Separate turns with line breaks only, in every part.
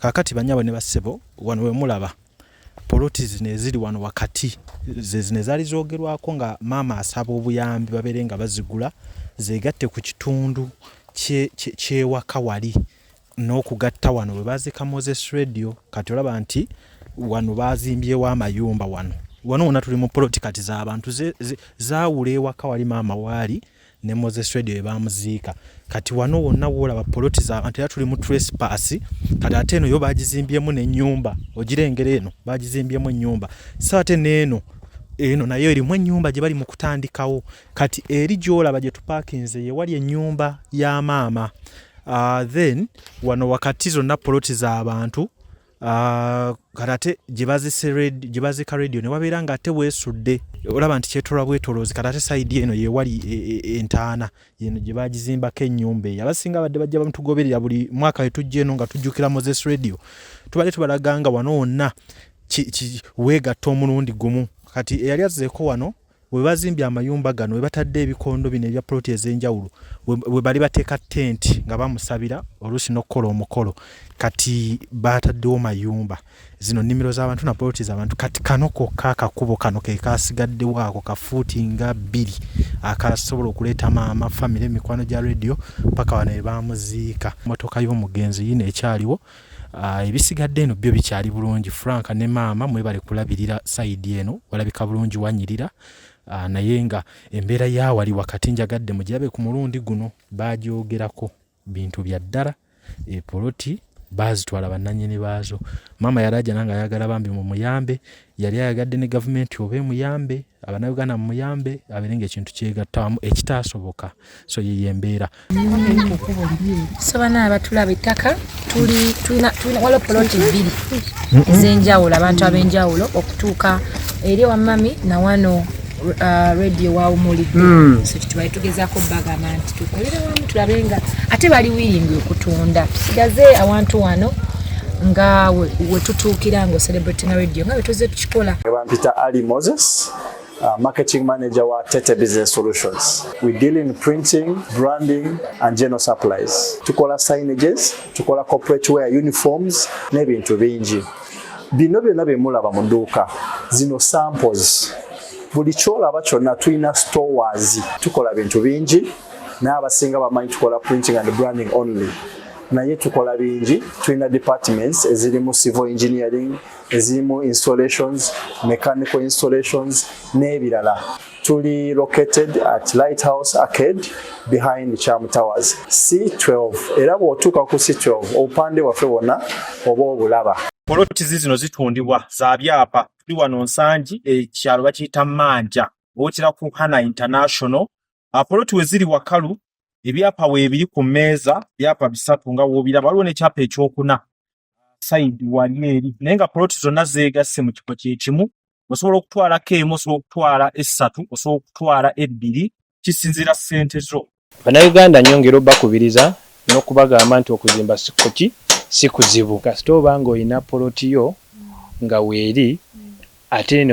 kakati banyabo ne basebo wano we mulaba poloti zine ziri wano wakati zine zali zogerwako nga mama asaba obuyambi baberenga bazigula zegatte ku kitundu kye waka wali n'okugatta wano we bazika Moses Radio kati olaba nti wano bazimbyewo amayumba wano wona tuli mu poloti kati z'abantu zaawula ewaka wali mama waali ne Moses Radio ebamuziika kati wano wonna woolaba poloti z'abantu era tuli mu trespass kati ate eno yo bagizimbyemu n'ennyumba ogirengera eno bagizimbyemu ennyumba so ate n'eno nayo erimu ennyumba gye bali mu kutandikawo kati eri gy'olaba gye tupaakinze ye wali ennyumba ya maama then wano wakati zonna poloti z'abantu karate jibazika radio ne wabeera nga ate weesudde olaba nti kyetolwa bwetoloozi karate side eno ye wali entaana yeno gye bagizimbako ennyumba eyo abasinga badde bajja bamutugoberera buli mwaka wetujja eno nga tujjukira Moses Radio tubadde tubalaga nga wano wonna weegatta omulundi gumu kati eyali azzeeko wano we bazimbye amayumba gano we batadde ebikondo bino ebya poloti ez'enjawulo we bali bateeka tent nga bamusabira oluusi n'okukola omukolo kati bataddewo mayumba zino nnimiro z'abantu na poloti z'abantu kati kano kokka akakubo kano ke kasigaddewo ako kafuuti nga 2 akasobola okuleeta maama famire emikwano gya radio paka wano we bamuziika motoka y'omugenzi yino ekyaliwo ebisigadde eno byo bikyali bulungi Frank ne maama mwebale kulabirira side eno walabika bulungi wanyirira naye nga embeera yaawali wakati njagadde mugirabe ku mulundi guno bagyogerako bintu bya ddala poloti bazitwala bannannyini baazo maama yalaja nanga ayagala bambi mu muyambe yali ayagadde ne gavumenti oba muyambe abanayuganda mu muyambe aberenga ekintu kyegattamu ekitaasoboka so ye embeera
so bana abatulaba ettaka tulina waliwo poloti 2 ez'enjawulo abantu ab'enjawulo okutuuka eri wa mami na wano radio wa umulidde so kitubali tugezaako bagamba nti tukolere wamu tulabenga ate bali willing okutunda tusigaze awantu wano nga we tutuukira ngo celebrate na radio nga betuze tukikola.
Peter Ali Moses, marketing manager wa Tete Business Solutions. We deal in printing, branding and general supplies. Tukola signages, tukola corporate wear uniforms n'ebintu bingi. Bino byonna bye mulaba mu dduuka zino samples. Buli kyolaba kyonna tulina stores tukola bintu bingi n'abasinga bamanyi tukola printing and branding only naye tukola bingi tulina departments ezirimu civil engineering ezirimu installations mechanical installations n'ebirala tuli located at Lighthouse Arcade behind Charm Towers C12 era bw'otuuka ku C12 obupande waffe wonna oba obulaba.
Poloti zino zitundibwa za byapa tuli wano Nsangi ekyalo bakiyita Manja wotera ku Hana International poloti we ziri wakalu ebyapa weebiri ku mmeeza byapa 3 nga woobiraba waliwo n'ekyapa ekyokuna side wali eri naye nga poloti zonna zeegasse mu kifo kyekimu osobola okutwalako emu osobola okutwala 3 osobola okutwala 2 kisinziira ssente zo.
Bannayuganda nyongera obbakubiriza n'okubagamba nti okuzimba si kuzibu kasita oba ng'olina poloti yo nga weeri ate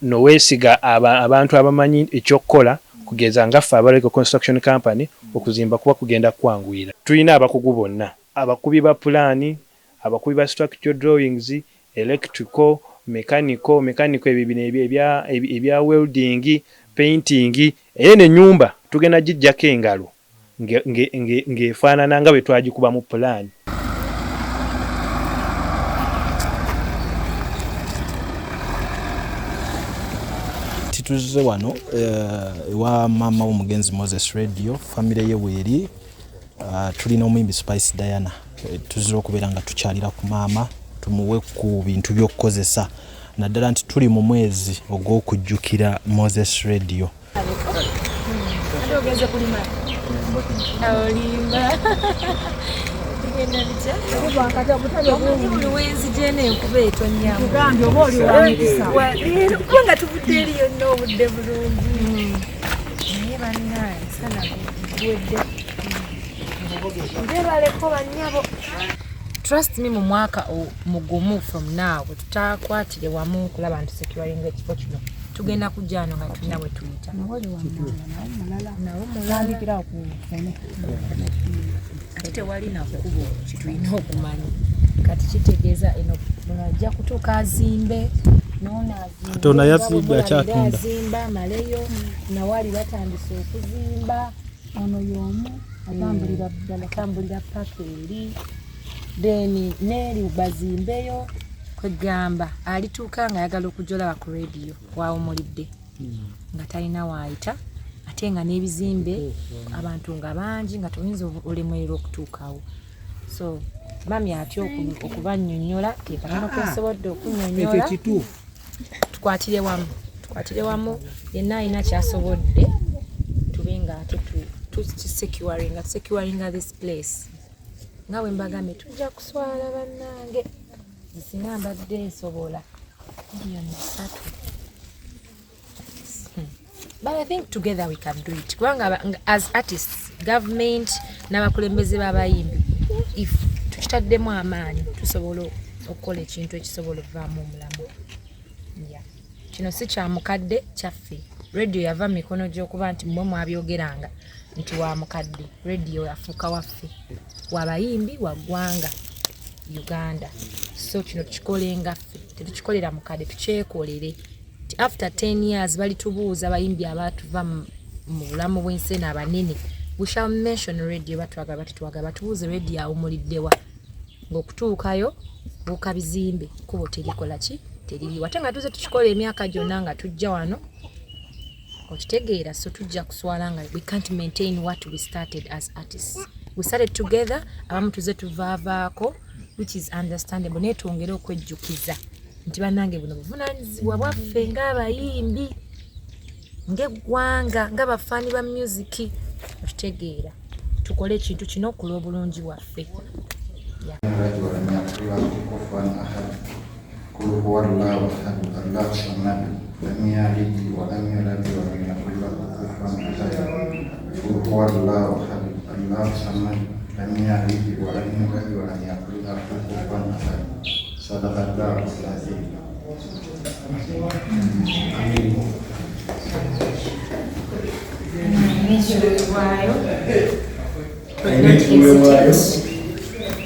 noweesiga abantu abamanyi ekyokukola kugeza nga ffe abaleko construction company okuzimba kuba kugenda kwanguyira. Tulina abakugu bonna abakubi ba pulaani abakubi ba structural drawings electrical mechanical ebya welding painting n'ennyumba tugenda gijjako engalo ng'efaanana nga bwe twagikuba mu pulaani.
Tuze wano ewa mama w'omugenzi Moses Radio family ye weeri tulina omuyimbi Spice Diana tuzira okubeera nga tukyalira ku maama tumuwe ku bintu by'okukozesa naddala nti tuli mu mwezi ogw'okujjukira Moses Radio.
Trust me mu mwaka mugumu from now tutakwatire wamu kulaba nti securing ekifo kino tugenda kujjano nga tulina bwe tuyita ate wali na kkubo kitulina okumanyi kati kitegeeza eno ajja kutuuka azimbe
Katonda yazimba akyatunda
azimba maleyo nawali batandise okuzimba ono y'omu atambulira ddala atambulira paka eri then neeri bazimbeyo kwegamba alituuka nga ayagala okujolaba ku radio waawumulidde nga talina waayita ate nga n'ebizimbe abantu nga bangi nga tuyinza olemwerera okutuukawo so mami atya okubannyonnyola kekatono kesobodde okunnyonnyola tukwatire wamu yenna alina kyasobodde tube nga ate securinga this place nga bwe mbagambye tujja kuswala bannange zisinga mbadde nsobola miliyoni 3 but I think together we can do it kubanga as artists government n'abakulembeze b'abayimbi if tukitaddemu amaanyi tusobola okukola ekintu ekisobola okuvaamu omulamu kino si kya mukadde kyaffe radio yava mu mikono gy'okuba nti mmwe mwabyogeranga nti wa mukadde radio yafuuka waffe wabayimbi wa ggwanga Uganda so kino tukikolenga ffe tetukikolera mukadde tukyekolere after 10 years balitubuuza abayimbi abatuva mu bulamu bw'ensi abanene we shall mention radio batwaga batubuuze radio awumuliddewa ng'okutuukayo buuka bizimbe kubo terikola ki teririwa ate nga tuze tukikola emyaka gyonna nga tujja wano okitegeera so tujja kuswala nga we can't maintain what we started as artists we started together abamu tuze tuvaavaako which is understandable naye twongere okwejjukiza nti bannange buno buvunaanyizibwa bwaffe ng'abayimbi ng'eggwanga ng'abafaani ba musiki okitegeera tukole ekintu kino okulwa obulungi bwaffe
قل هو الله احد الله الصمد لم يلد ولم يولد ولم يكن له كفوا احد قل هو الله احد الله الصمد لم يلد ولم يولد ولم يكن له كفوا احد صدق الله العظيم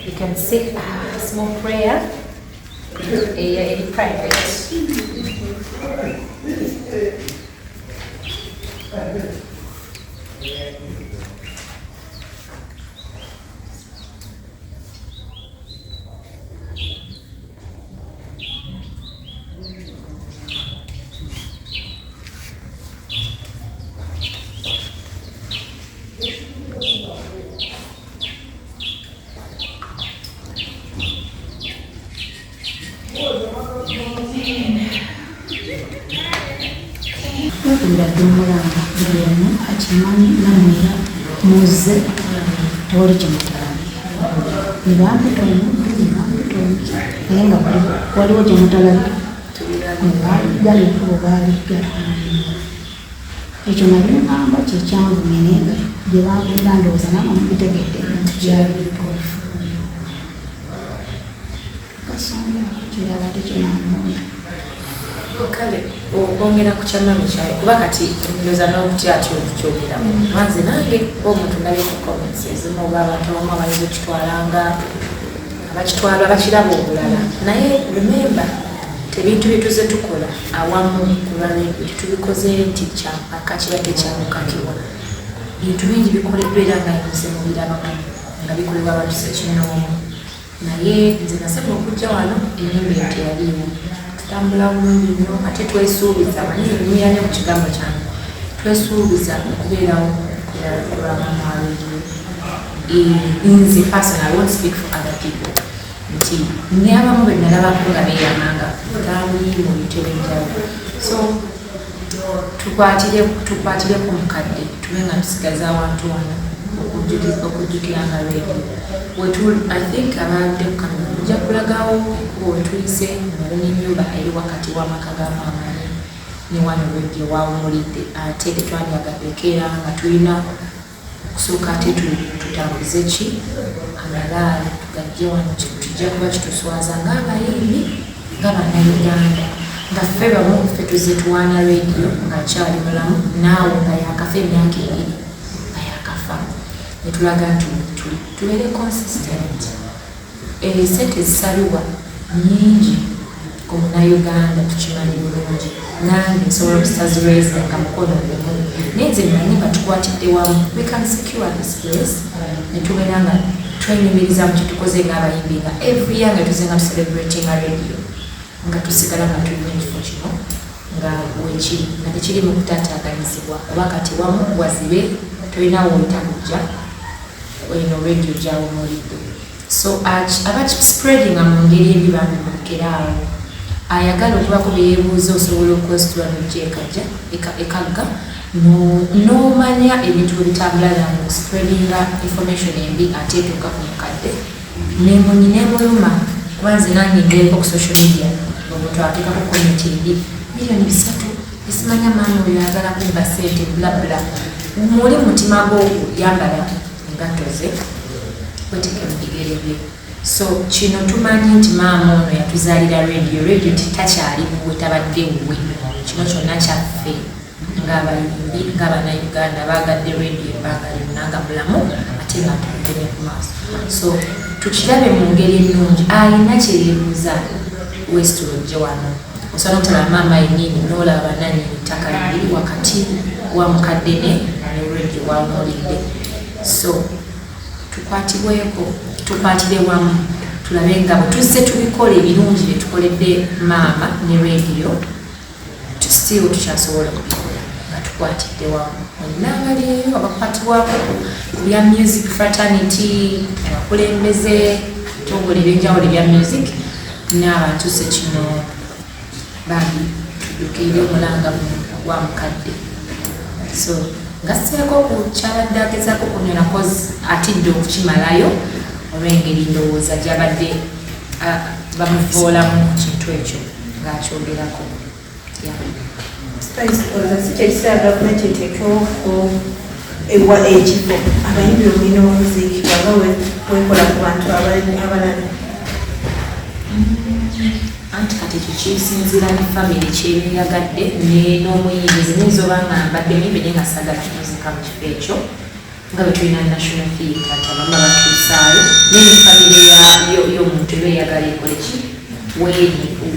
You can say a small prayer. In private.
Ndadumulanga bino akimanyi namira muze toli kimutala nibambutono naye nga waliwo gyemutala galipo baligala ekyo nali ngamba kyekyanvumye naye nga gyebagenda ndowooza nama mubitegedde gyalipo kasonga kirala tekinamuona
kale okwongera ku kyamami kyayo kuba kati ndoza n'okutya ati okukyogeramu manze nange omuntu nali ku comments ezimu oba abantu abamu abayinza okitwalanga abakitwala bakiraba obulala naye remember ebintu byetuze tukola awamu kulwaleero titubikoze nti kyampaka kibadde kyamukakiwa bintu bingi bikoleddwa era nga nze mubirabamu nga bikolebwa abantu sekinoomu naye nze nasaba okujja wano enyimba ente yaliiwo tambula bulungi nnyo ate twesuubiza manyi nyumira ne mu kigambo kyange twesuubiza okubeerawo nze personal I won't speak for other people nti n'abamu be nalabako nga beeyamanga tambi mu bintu ebyenjawulo so tukwatireko mukadde tube nga tusigaza awantu wano okujjukiranga radio I think abadde kukamera ojja kulagawo wetuyise nalo n'ennyumba eri wakati w'amaka ga maama ne wano radio waawumulidde ate tetwandyagaddekeera nga tulina okusooka ate tutambuze ki amalaalo tugajje wano tujja kuba kituswaza ng'abayimbi nga bannayuganda nga ffe bamu ffe tuzituwaana radio nga kyali mulamu naawe nga yakafa emyaka ebiri nga yakafa netulaga nti tubeere consistent sente zisalibwa nyingi ku Munnayuganda tukimanyi bulungi nange nsobola okusitazireza nga mukono gumu naye nze mmanyi nga tukwatidde wamu we can secure this place ne tubeera nga twenyumiriza mu kye tukoze ng'abayimbi nga every year nga tuze nga tucelebrating a radio nga tusigala nga tulina ekifo kino nga wekiri nga tekiri mu kutaataaganyizibwa oba kati wamu wazibe tolina woyitakujja eno radio gyawumulidde so aba spreading mu ngeri embi bamumukiraawo ayagala okubako byebuuza osobola okwesitula nojja ekagga n'omanya ebintu ebitambula mu spreadinga information embi ate etuuka ku mukadde nemunyi nemuluma kuba nze nange ngereko ku social media omuntu ateekako komenti embi miliyoni 3 esimanya maama oyo ayagala kubba sente blabla muli mutima gwo yambala engatto ze weteeke mu bigere bye so kino tumanyi nti maama ono yatuzaalira radio takyali buwe tabadde wuwe kino kyonna kyaffe ng'abayimbi ng'abannayuganda baagadde radio ebbanga lyonna nga mulamu ate nga tugende ku maaso so tukirabe mu ngeri ennungi alina kyeyeebuuza westulojje wano osobola otala maama yennyini n'olaba nannyini ttaka liri wakati wa mukaddene ne radio wamulidde so tukwatire wamu tulabe nga bwe tuzze tubikola ebirungi bye tukoledde maama ne radio still tukyasobola kubikola nga tukwatidde wamu n'abaliyo abakwatibwako bya music fraternity abakulembeze ebitongole ebyenjawulo ebya music n'abantu sekino bali tudukire omulanga wa mukadde so ngaseeko okukyabadde agezaako kunyola kozi atidde okukimalayo olw'engeri ndowooza gyabadde bamuvoolamu ku kintu ekyo ng'akyogerako
ekiseera gavumenti eteekewo ewa ekifo abayimbi olwina omuziki waba wekola ku bantu abalala
anti kati ekyo kisinziira ne famire kyeyagadde n'omuyimbi zinyinza oba nga mbadde muyimbi naye nga sagala kumuzika mu kifo ekyo nga bwe tulina national theatre nti abamu batuusaayo naye ne famire y'omuntu eba eyagala ekole ki weeri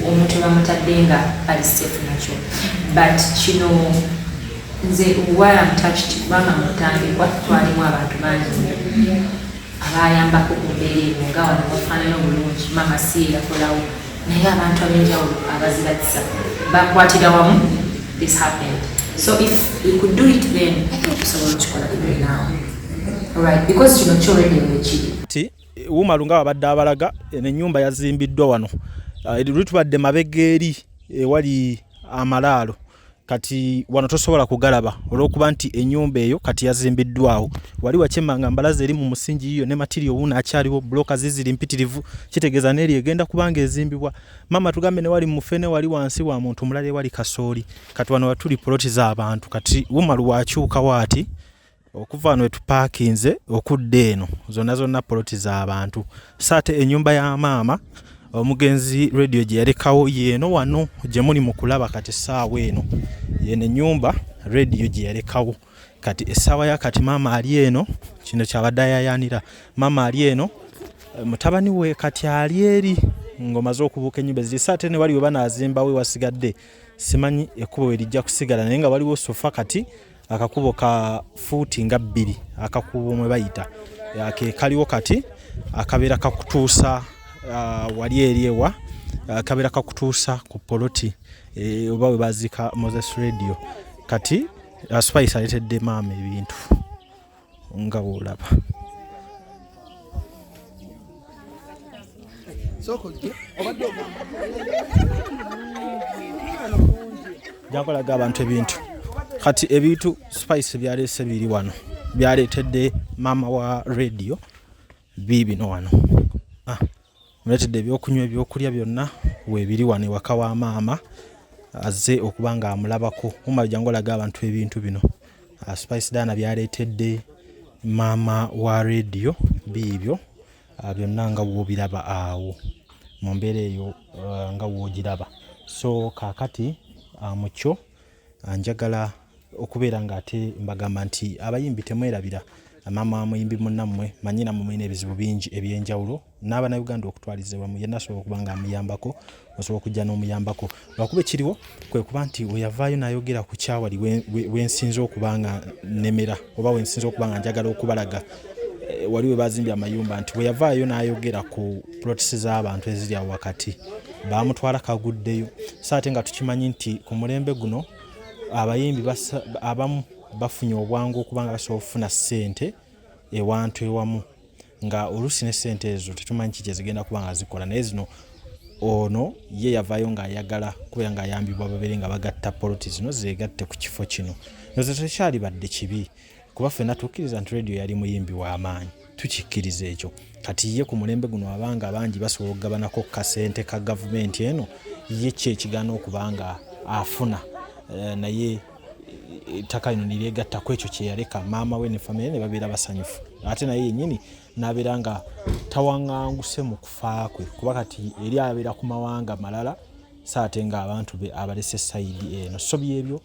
omuntu bamutadde nga ali safe nakyo but kino nze why I'm touched kubanga mutandikwa twalimu abantu bangi abayambako ku mbeera eno nga wano bafaanana obulungi mama siira kolawo naye abantu ab'enjawulo abaziragisa bakwatira wamu this happened so if we could do it then I think tusobola okukikola even now alright because kino kyolede wekiri
ti wumalu nga babadde abalaga ennyumba yazimbiddwa wano lutubadde mabega eri ewali amalaalo kati wano tosobola kugalaba olw'okuba nti ennyumba eyo kati yazimbiddwawo wali wakyemanga mbalaza eri mu musingi yiyo ne material wuuna akyaliwo bloka ziziri mpitirivu kitegeeza n'eri egenda kubanga ezimbibwa mama tugambe ne wali mufene wali wansi wa muntu mulala wali kasooli kati wano watuli poloti z'abantu kati wumalu wakyuka waati okuva wano wetupakinze okudda eno zonna poloti z'abantu saate ennyumba ya maama omugenzi radio gye yalekawo yeeno wano gye muli mu kulaba kati essaawa eno yeno ennyumba radio gye yalekawo kati essaawa ya kati maama ali eno kino kyabadde ayayaanira maama ali eno mutabani we kati ali eri ng'omaze okubuuka ennyumba ziri saate ne wali we banaazimba we wasigadde simanyi ekkubo we lijja kusigala naye nga waliwo sofa kati akakubo ka fuuti nga 2 akakubo mwe bayita ke kaliwo kati akabeera kakutuusa wali eri ewa kabeera kakutuusa ku poloti oba we baziika Moses radio kati Spice aletedde maama ebintu nga woolaba jankolaga abantu ebintu kati ebintu Spice byaleese biri wano byaletedde maama wa radio bibino wano muletedde ebyokunywa ebyokulya byonna weebiri wano ewaka wa maama azze okuba nga amulabako mumala jangolaga abantu ebintu bino Spice Dana byaleetedde maama wa radio biibyo byonna nga woobiraba awo mu mbeera eyo nga woogiraba so kaakati mukyo njagala okubeera nga ate mbagamba nti abayimbi temwerabira mama muyimbi munnammwe manyina mumuyina ebizibu bingi ebyenjawulo n'Abannayuganda okutwalizibwa mu yenna asobola okuba nga amuyambako osobola okujja n'omuyambako lwakuba ekiriwo kwe kuba nti weyavaayo n'ayogera ku kyawali wensinza okuba nga nemera oba wensinza okuba nga njagala okubalaga wali we bazimbye amayumba nti weyavaayo n'ayogera ku plotisi z'abantu eziri awo wakati baamutwala kaguddeyo so ate nga tukimanyi nti ku mulembe guno abayimbi abamu bafunye obwangu okuba nga basobola okufuna ssente ewantu ewamu nga oluusi ne ssente ezo tetumanyi kiki zigenda kuba nga zikola naye zino ono ye yavaayo ng'ayagala kubeera ng'ayambibwa babeere nga bagatta poloti zino zeegatte ku kifo kino noze tekyali badde kibi kuba ffenna tukkiriza nti radio yali muyimbi w'amaanyi tukikkiriza ekyo kati ye ku mulembe guno abanga bangi basobola okugabanako kasente ka gavumenti eno ye ki ekigaana okuba nga afuna naye ettaka lino niryegatta ku ekyo kye yaleka maama we ne famire ne babeera basanyufu ate naye yennyini n'abeera nga tawaŋŋanguse mu kufa kwe kuba kati eri abeera ku mawanga malala so ate ng'abantu be abalese sayidi eno so byebyo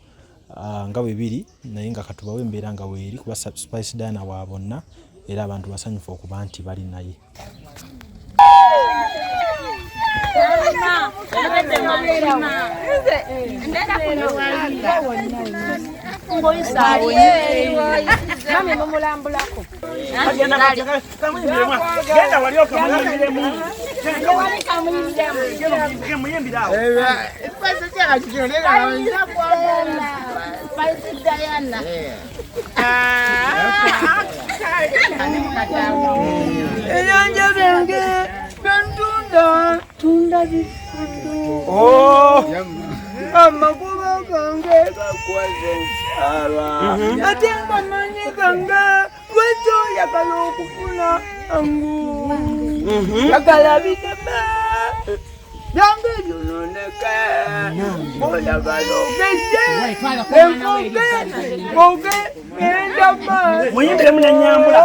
nga bwe biri naye nga katubawe embeera nga weeri kuba Spice Diana wa bonna era abantu basanyufu okuba nti bali naye.
Tunda amakuba gange gakwaze nsala ate nga manye gange lwezo yagala okufuna angu yagala bitebe yange byononeke oyagala ogeze enkoge oge endama muyimbire munanyambula